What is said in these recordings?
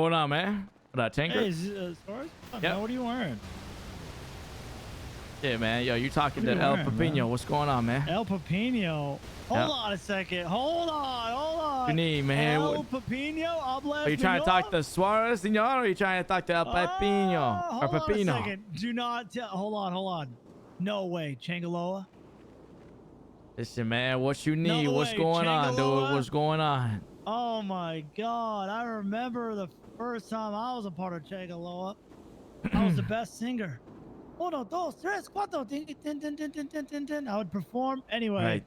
going on, man? What up, Tinker? Hey, Suarez? Yep. What are you wearing? Yeah, man. Yo, you talking What to are you El wearing, Pepino? man? What's going on, man? El Pepino. Hold Yep. on a second. Hold on. What you need, man? El Pepino. Are you trying to talk to Suarez, senor, or are you trying to talk to El Pepino? Or Hold on a Pepino? second. Do not tell. Hold on. No way. Changaloa. Listen, man. What you need? No What's way, going on, dude? Changaloa? What's going on? Oh my God. I remember the first time I was a part of Changaloa. I was the best singer. 1, 2, 3, 4, tin. I would perform anyway. Right.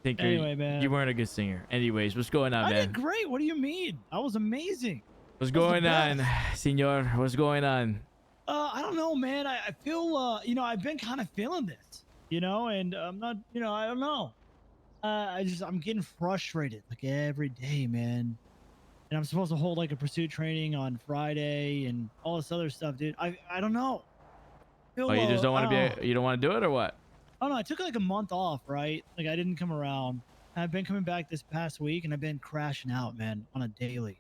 Tinker, Anyway, man. you weren't a good singer. Anyways, what's going on, I man? did great. What do you mean? I was amazing. What's I was the going on, best. senor? What's going on? I don't know, man. I feel, I've been kind of feeling this, and I'm not, I don't know. I'm getting frustrated like every day, man. And I'm supposed to hold like a pursuit training on Friday and all this other stuff, dude. I don't know. Feel, Oh, you just don't want to I be. You don't want to do it, or what? don't know. I took like a month off, right? Like I didn't come around. I've been coming back this past week, and I've been crashing out, man, on a daily.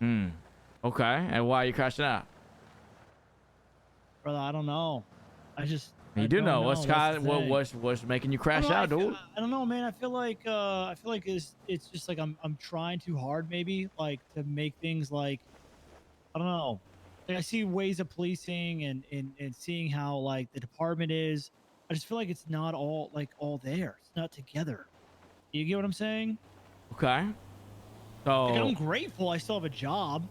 Okay. And why are you crashing out? Brother, I don't know. You do know what's That's the thing. what's making you crash I out, don't know, dude? I don't know, man. I feel like it's just like I'm trying too hard, maybe, like to make things like I don't know. Like I see ways of policing and seeing how like the department is. I just feel like it's not all there. It's not together. You get what I'm saying? Okay. Like, So I'm grateful I still have a job.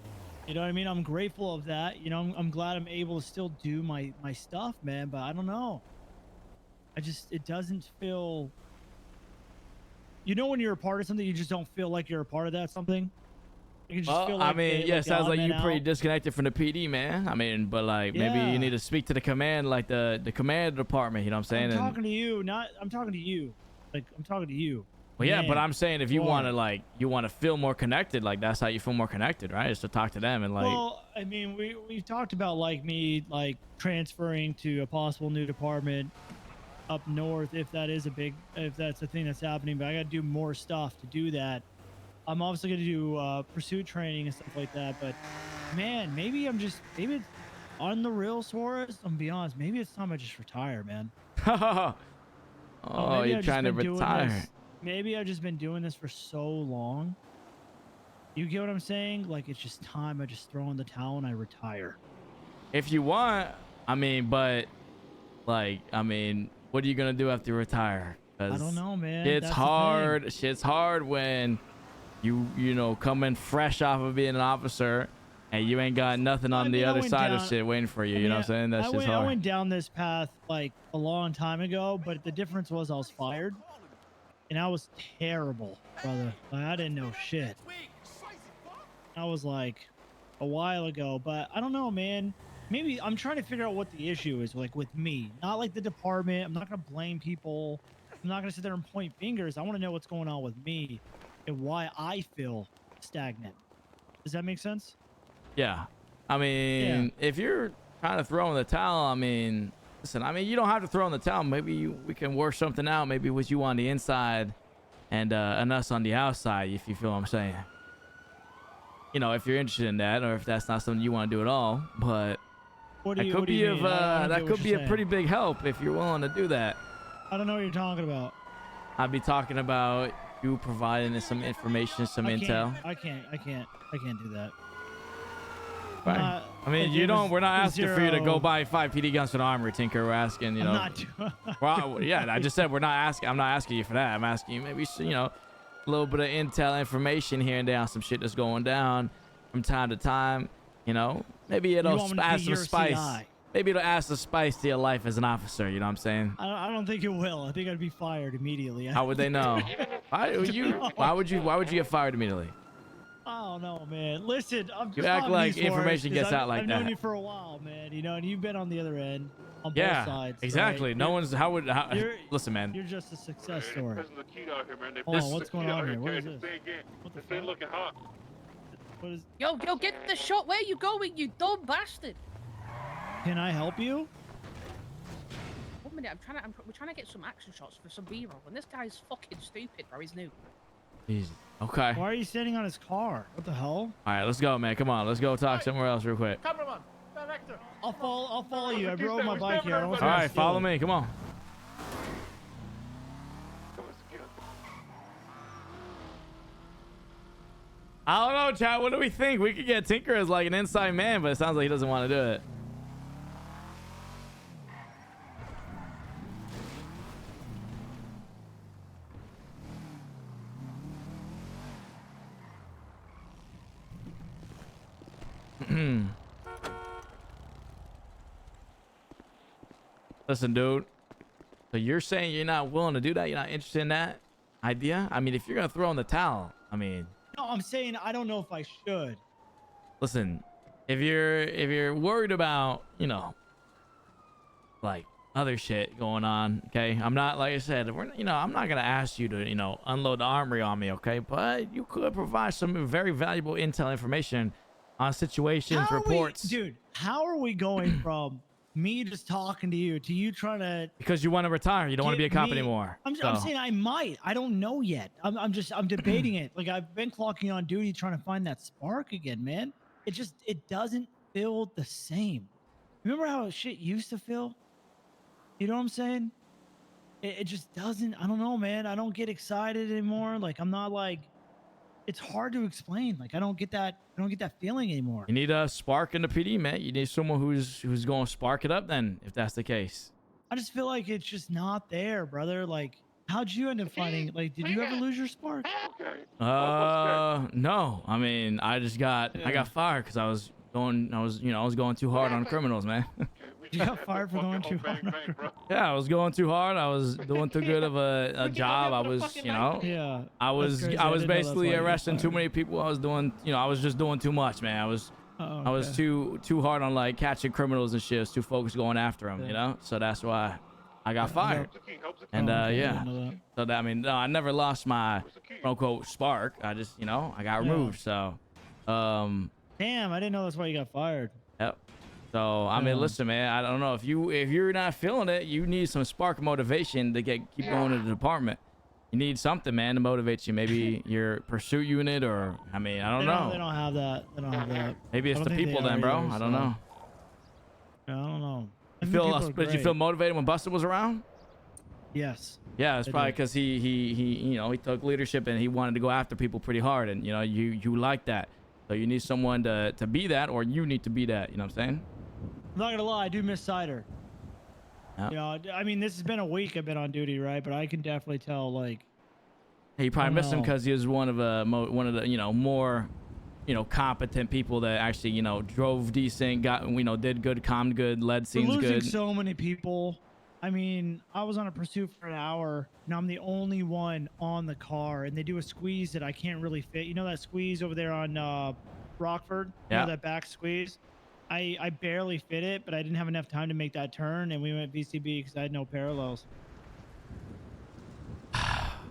You know what I mean? I'm grateful of that. I'm glad I'm able to still do my stuff, man. But I don't know. It doesn't feel. When you're a part of something, you just don't feel like you're a part of that something. You can just feel like yeah, sounds like you're you're pretty disconnected from the PD, man. I mean, but like maybe Yeah. you need to speak to the command, like the command department. You know what I'm saying? I'm talking to you, I'm talking to you. Like I'm talking to you. Well, yeah, but Man, I'm saying if you Suarez. want to feel more connected, like that's how you feel more connected, right? Is to talk to them and like. Well, I mean, we've talked about like me like transferring to a possible new department up north if that's a thing that's happening. But I got to do more stuff to do that. I'm obviously going to do pursuit training and stuff like that. But man, maybe it's on the real, Suarez. I'm gonna be honest. Maybe it's time I just retire, man. Oh, Maybe you're I've just trying to been doing retire. this- Maybe I've just been doing this for so long. You get what I'm saying? Like it's just time I just throw in the towel and I retire. If you want, I mean, but like, I mean, what are you gonna do after you retire? I don't know, man. It's That's the thing. hard. Shit's hard when you come in fresh off of being an officer and you ain't got nothing on the other side of shit waiting for you. You know what I'm saying? That's just hard. I went down this path like a long time ago, but the difference was I was fired, and I was terrible, brother. Like, I didn't know shit. I was like a while ago, but I don't know, man. Maybe I'm trying to figure out what the issue is, like with me, not like the department. I'm not gonna blame people. I'm not gonna sit there and point fingers. I want to know what's going on with me and why I feel stagnant. Does that make sense? Yeah. I mean, if you're trying to throw in the towel, I mean, listen, I mean, you don't have to throw in the towel. Maybe we can work something out, maybe with you on the inside and us on the outside, if you feel what I'm saying. If you're interested in that, or if that's not something you want to do at all. But that could be a pretty big help if you're willing to do that. I don't know what you're talking about. I'd be talking about you providing us some information, some intel. I can't do that. Right. I mean, we're not asking for you to go buy 5 PD guns for the armory, Tinker. We're asking, I'm not doing. Well, yeah, I just said I'm not asking you for that. I'm asking you maybe, a little bit of intel information here and there on some shit that's going down from time to time. Maybe it'll add some spice. CI. Maybe it'll add some spice to your life as an officer. You know what I'm saying? I don't think it will. I think I'd be fired immediately. How would they know? Why would you get fired immediately? I don't know, man. Listen, I'm just You act like information gets out like I've that. known you for a while, man. And you've been on the other end, on Yeah, both sides. exactly. Right? No one's. Listen, man. You're just a success story. Hold on, what's going on here? What is this? What the fuck? Looking hot. What is? Yo, get the shot. Where you going, you dumb bastard? Can I help you? 1 minute, we're trying to get some action shots for some B-roll, and this guy's fucking stupid, bro. He's new. Jesus. Okay. Why are you standing on his car? What the hell? All right, let's go, man. Come on, let's go talk somewhere else real quick. Cameraman, director. I'll follow you. I rode my bike here. I don't want All you to right, steal follow it. me. Come on. I don't know, Chad. What do we think? We could get Tinker as like an inside man, but it sounds like he doesn't want to do it. Listen, dude. So you're saying you're not willing to do that? You're not interested in that idea? I mean, if you're gonna throw in the towel, I mean, No, I'm saying I don't know if I should. listen. If you're worried about, you know, like other shit going on, okay? I'm not, like I said, I'm not gonna ask you to, unload the armory on me, okay? But you could provide some very valuable intel information on situations, reports. Dude, how are we going from me just talking to you trying to? Because you want to retire, you don't want to be a cop anymore. I'm saying I might. I don't know yet. I'm debating it. Like I've been clocking on duty trying to find that spark again, man. It doesn't feel the same. Remember how shit used to feel? You know what I'm saying? It just doesn't. I don't know, man. I don't get excited anymore. Like I'm not like. It's hard to explain. Like I don't get that feeling anymore. You need a spark in the PD, man. You need someone who's going to spark it up then, if that's the case. I just feel like it's just not there, brother. Like, how'd you end up finding? Like, did you ever lose your spark? No. I mean, I got fired because I was going too hard on criminals, man. You got fired for going too hard. Yeah, I was going too hard. I was doing too good of a job. I was, Yeah. I was basically arresting too many people. I was just doing too much, man. I was too hard on like catching criminals and shit. I was too focused going after them, So that's why I got fired. And yeah. So that, I mean, no, I never lost my quote unquote spark. I just, I got removed. So, Damn, I didn't know that's why you got fired. yep. So I mean, listen, man. I don't know if you're not feeling it, you need some spark of motivation to keep going to the department. You need something, man, to motivate you. Maybe your pursuit unit, or I mean, I don't know. They don't have that. They don't have that. Maybe it's the people then, bro. I don't know. I don't know. Did you feel motivated when Buster was around? Yes. Yeah, it's probably because he took leadership and he wanted to go after people pretty hard, and you like that. So you need someone to be that, or you need to be that. You know what I'm saying? I'm not gonna lie, I do miss Cider. Yeah. I mean, this has been a week I've been on duty, right? But I can definitely tell, like. Hey, you probably missed him because he was one of the more competent people that actually drove decent, got did good, calmed good, led scenes We're losing good. so many people. I mean, I was on a pursuit for an hour, and I'm the only one on the car, and they do a squeeze that I can't really fit. You know that squeeze over there on Rockford? Yeah. You know that back squeeze? I barely fit it, but I didn't have enough time to make that turn, and we went VCB because I had no parallels.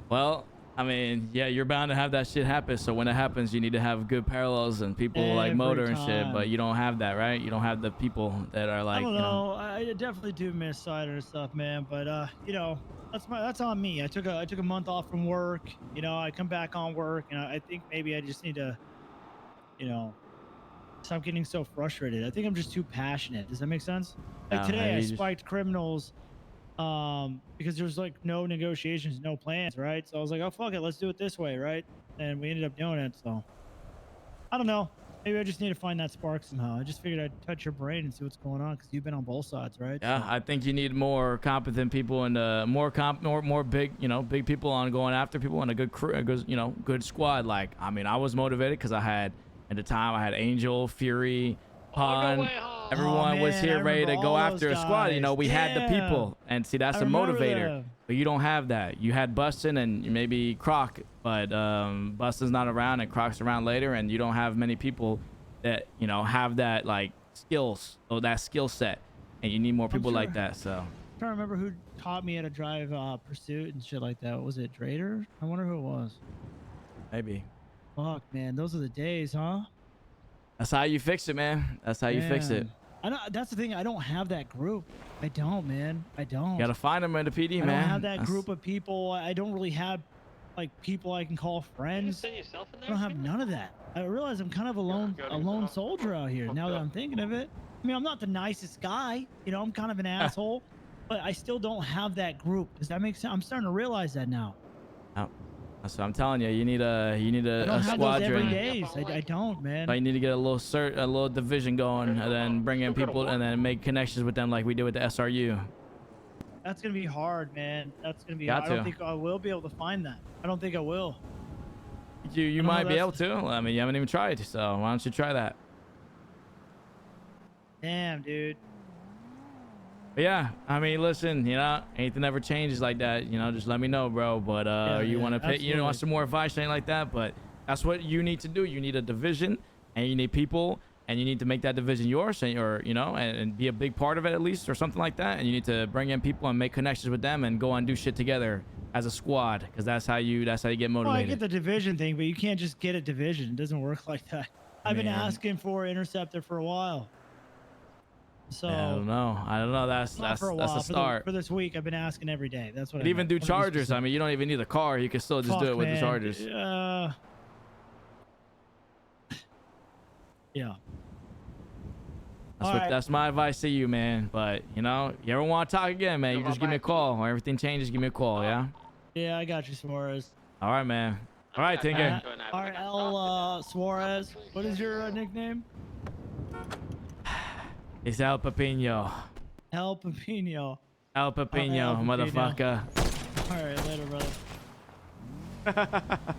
Well, I mean, yeah, you're bound to have that shit happen. So when it happens, you need to have good parallels and people like Motor and shit. But you don't have that, right? You don't have the people that are like. I don't know. I definitely do miss Cider and stuff, man. But that's on me. I took a month off from work. I come back on work, and I think maybe I just need to, stop getting so frustrated. I think I'm just too passionate. Does that make sense? Like today, I spiked criminals. Because there's like no negotiations, no plans, right? So I was like, oh fuck it, let's do it this way, right? And we ended up doing it. So I don't know. Maybe I just need to find that spark somehow. I just figured I'd touch your brain and see what's going on because you've been on both sides, right? Yeah, so. I think you need more competent people and more big, big people on going after people and a good crew, good squad. Like, I mean, I was motivated because at the time I had Angel, Fury, Pond. Everyone was here ready to go after a squad. We had the people, and see, that's a motivator. But you don't have that. You had Bustin and maybe Croc, but Bustin's not around and Croc's around later, and you don't have many people that have that like skills or that skill set, and you need more people like that. So I'm trying to remember who taught me how to drive Pursuit and shit like that. Was it Drader? I wonder who it was. maybe. Fuck, man, those are the days, huh? That's how you fix it, man. That's how you fix it. That's the thing. I don't have that group. I don't, man. I don't. You gotta find them in the PD, man. I don't have that group of people. I don't really have like people I can call friends. I don't have none of that. I realize I'm kind of a lone soldier out here now that I'm thinking of it. I mean, I'm not the nicest guy, you know, I'm kind of an asshole, but I still don't have that group. Does that make sense? I'm starting to realize that now. Oh, that's what I'm telling you. You need a I don't have squadron. those every days. I don't, man. So you need to get a little division going, and then bring in people, and then make connections with them like we did with the SRU. That's gonna be hard, man. That's gonna be Got hard. I to. don't think I will be able to find that. I don't think I will. You might be able to. I mean, you haven't even tried, so why don't you try that? Damn, dude. But yeah, I mean, listen, you know, anything ever changes like that, you know, just let me know, bro. But you want to pay, you know, want some more advice, anything like that. But that's what you need to do. You need a division, and you need people, and you need to make that division yours, and or you know, and be a big part of it at least, or something like that. And you need to bring in people and make connections with them, and go and do shit together as a squad, because that's how you get Well, motivated. I get the division thing, but you can't just get a division. It doesn't work like that. I've been Man. asking for Interceptor for a while. So I don't know. That's not for a a while. start. For this week, I've been asking every day. That's what But I even meant. do Let me be Chargers. I specific. mean, you don't even need a car. You can still just do Fuck, it with the man. Chargers. Yeah. That's my advice to you, man. But you know, you ever want to talk again, man, you just give me a call. Or everything changes, give me a call, yeah? Yeah, I got you, Suarez. All right, man. All right, Tinker. RL Suarez. What is your nickname? It's El Pepino. El Pepino. El Pepino, El Pepino. motherfucker. All right, later, brother.